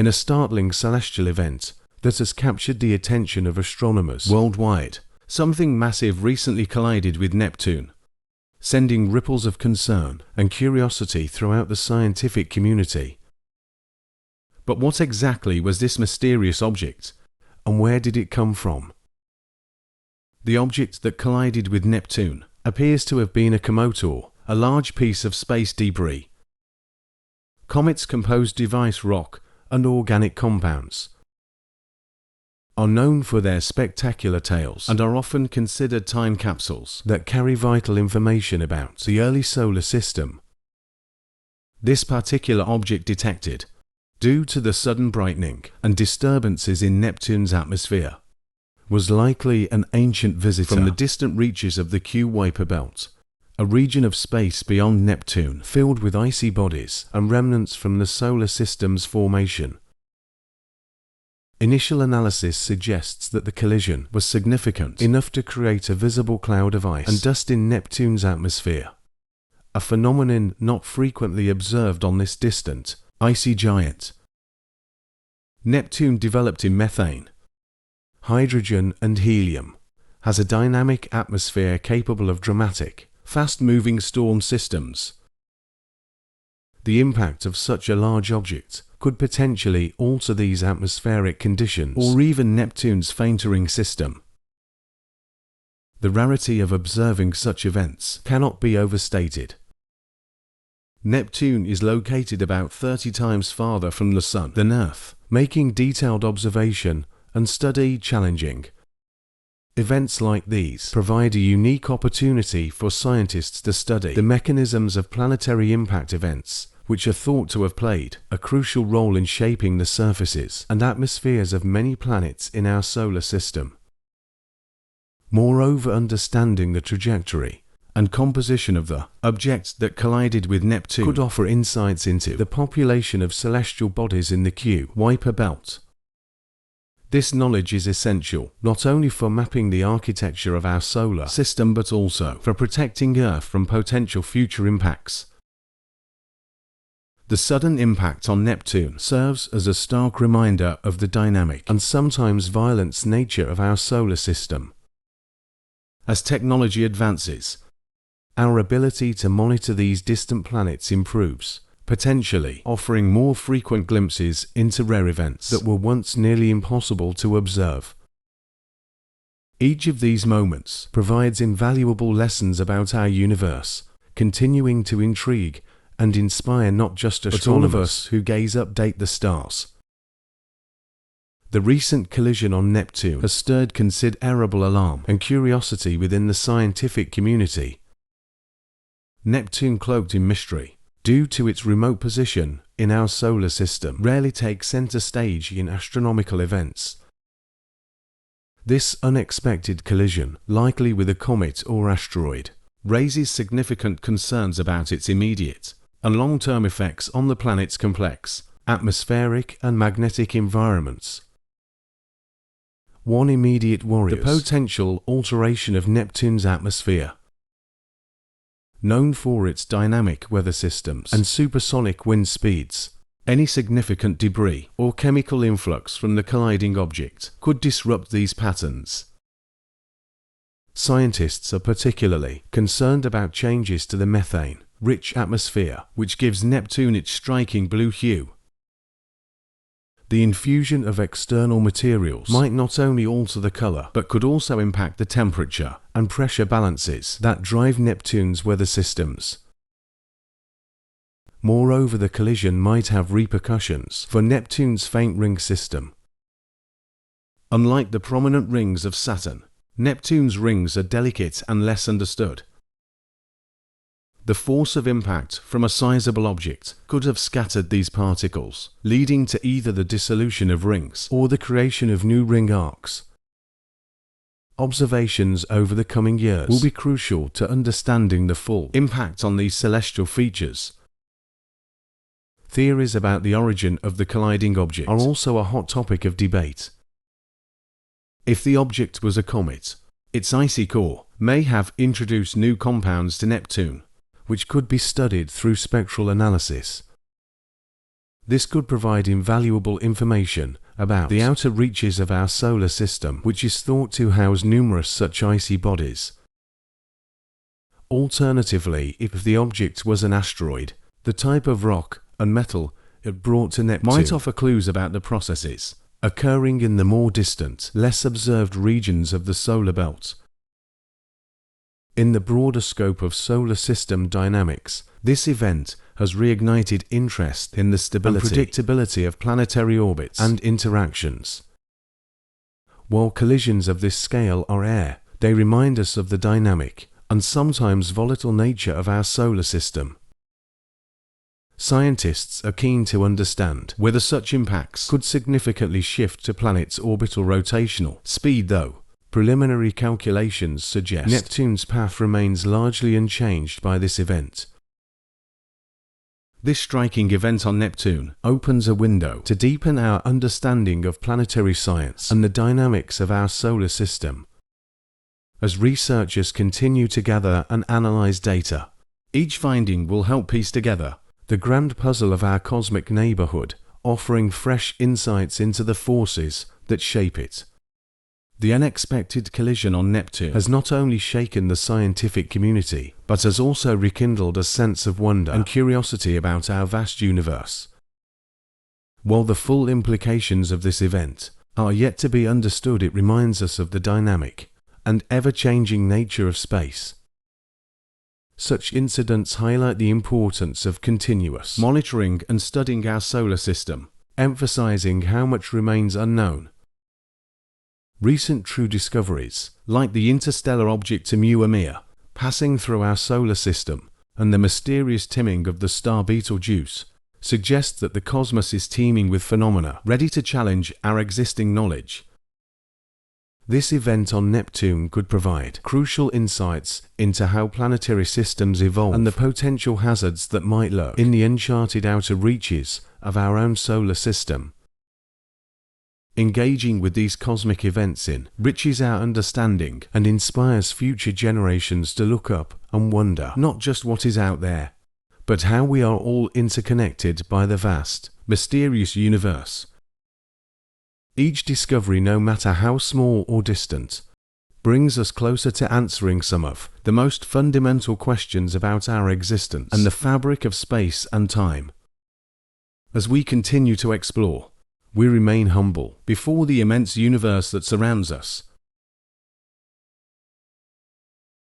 in a startling celestial event that has captured the attention of astronomers worldwide. Something massive recently collided with Neptune, sending ripples of concern and curiosity throughout the scientific community. But what exactly was this mysterious object, and where did it come from? The object that collided with Neptune appears to have been a comet, a large piece of space debris. Comets compose device rock and organic compounds, are known for their spectacular tails, and are often considered time capsules that carry vital information about the early solar system. This particular object detected, due to the sudden brightening and disturbances in Neptune's atmosphere, was likely an ancient visitor from the distant reaches of the Kuiper Belt, a region of space beyond Neptune filled with icy bodies and remnants from the solar system's formation. Initial analysis suggests that the collision was significant enough to create a visible cloud of ice and dust in Neptune's atmosphere, a phenomenon not frequently observed on this distant, icy giant. Neptune, developed in methane, hydrogen and helium, has a dynamic atmosphere capable of dramatic, fast-moving storm systems. The impact of such a large object could potentially alter these atmospheric conditions or even Neptune's faint-ring system. The rarity of observing such events cannot be overstated. Neptune is located about 30 times farther from the Sun than Earth, making detailed observation and study challenging. Events like these provide a unique opportunity for scientists to study the mechanisms of planetary impact events, which are thought to have played a crucial role in shaping the surfaces and atmospheres of many planets in our solar system. Moreover, understanding the trajectory and composition of the object that collided with Neptune could offer insights into the population of celestial bodies in the Kuiper Belt. This knowledge is essential not only for mapping the architecture of our solar system but also for protecting Earth from potential future impacts. The sudden impact on Neptune serves as a stark reminder of the dynamic and sometimes violent nature of our solar system. As technology advances, our ability to monitor these distant planets improves, potentially offering more frequent glimpses into rare events that were once nearly impossible to observe. Each of these moments provides invaluable lessons about our universe, continuing to intrigue and inspire not just astronomers but all of us who gaze up at the stars. The recent collision on Neptune has stirred considerable alarm and curiosity within the scientific community. Neptune, cloaked in mystery due to its remote position in our solar system, rarely takes center stage in astronomical events. This unexpected collision, likely with a comet or asteroid, raises significant concerns about its immediate and long-term effects on the planet's complex atmospheric and magnetic environments. One immediate worry: the potential alteration of Neptune's atmosphere. Known for its dynamic weather systems and supersonic wind speeds, any significant debris or chemical influx from the colliding object could disrupt these patterns. Scientists are particularly concerned about changes to the methane-rich atmosphere, which gives Neptune its striking blue hue. The infusion of external materials might not only alter the color, but could also impact the temperature and pressure balances that drive Neptune's weather systems. Moreover, the collision might have repercussions for Neptune's faint ring system. Unlike the prominent rings of Saturn, Neptune's rings are delicate and less understood. The force of impact from a sizable object could have scattered these particles, leading to either the dissolution of rings or the creation of new ring arcs. Observations over the coming years will be crucial to understanding the full impact on these celestial features. Theories about the origin of the colliding object are also a hot topic of debate. If the object was a comet, its icy core may have introduced new compounds to Neptune, which could be studied through spectral analysis. This could provide invaluable information about the outer reaches of our solar system, which is thought to house numerous such icy bodies. Alternatively, if the object was an asteroid, the type of rock and metal it brought to Neptune might offer clues about the processes occurring in the more distant, less observed regions of the solar belt. In the broader scope of solar system dynamics, this event has reignited interest in the stability and predictability of planetary orbits and interactions. While collisions of this scale are rare, they remind us of the dynamic and sometimes volatile nature of our solar system. Scientists are keen to understand whether such impacts could significantly shift the planet's orbital rotational speed, though preliminary calculations suggest Neptune's path remains largely unchanged by this event. This striking event on Neptune opens a window to deepen our understanding of planetary science and the dynamics of our solar system. As researchers continue to gather and analyze data, each finding will help piece together the grand puzzle of our cosmic neighborhood, offering fresh insights into the forces that shape it. The unexpected collision on Neptune has not only shaken the scientific community, but has also rekindled a sense of wonder and curiosity about our vast universe. While the full implications of this event are yet to be understood, it reminds us of the dynamic and ever-changing nature of space. Such incidents highlight the importance of continuous monitoring and studying our solar system, emphasizing how much remains unknown. Recent true discoveries, like the interstellar object Oumuamua, passing through our solar system, and the mysterious timing of the star Betelgeuse, suggest that the cosmos is teeming with phenomena ready to challenge our existing knowledge. This event on Neptune could provide crucial insights into how planetary systems evolve and the potential hazards that might lurk in the uncharted outer reaches of our own solar system. Engaging with these cosmic events enriches our understanding and inspires future generations to look up and wonder not just what is out there, but how we are all interconnected by the vast, mysterious universe. Each discovery, no matter how small or distant, brings us closer to answering some of the most fundamental questions about our existence and the fabric of space and time. As we continue to explore, we remain humble before the immense universe that surrounds us,